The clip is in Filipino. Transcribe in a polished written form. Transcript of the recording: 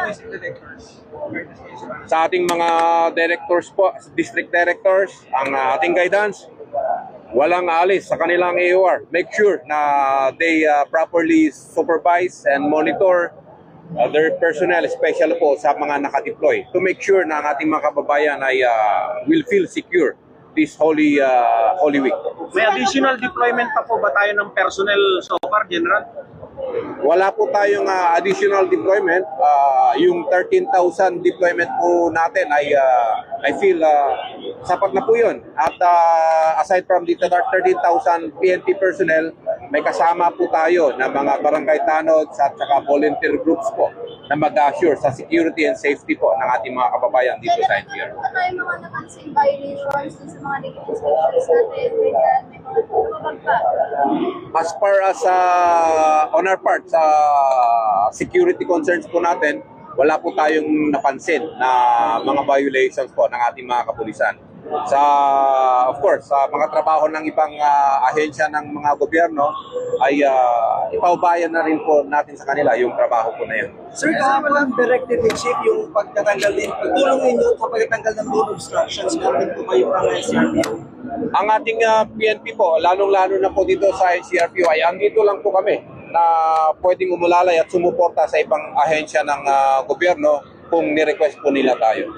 district directors? Sa ating mga directors po, district directors, ang ating guidance, walang alis sa kanilang AOR. Make sure na they properly supervise and monitor their personnel, especially po sa mga nakadeploy, to make sure na ang ating mga kababayan ay will feel secure this Holy Week. May additional deployment pa po ba tayo ng personnel so far, General? Wala po tayong additional deployment. Yung 13,000 deployment po natin ay I feel sapat na po yun. At aside from the 13,000 PNP personnel, may kasama po tayo na mga barangay tanods at saka volunteer groups po na mag-assure sa security and safety po ng ating mga kababayan dito sa NCR. Ano tayo mga napansin violations dun sa mga naging inspections natin? Ganyan, may mga lumabag pa. As far as on our part, sa security concerns po natin, wala po tayong napansin na mga violations po ng ating mga kapulisan. Of course, sa mga trabaho ng ibang ahensya ng mga gobyerno ay ipaubayan na rin po natin sa kanila yung trabaho po na yun. Sir, kahapon directive ni Chief yung pagtatanggal din, pagtulong ninyo sa pagtatanggal ng road obstructions, meron po kayo ang NCRP. Ang ating PNP po, lalong-lalo na po dito sa NCRPO ay andito lang po kami na pwedeng umulalay at sumuporta sa ibang ahensya ng gobyerno kung ni-request po nila tayo.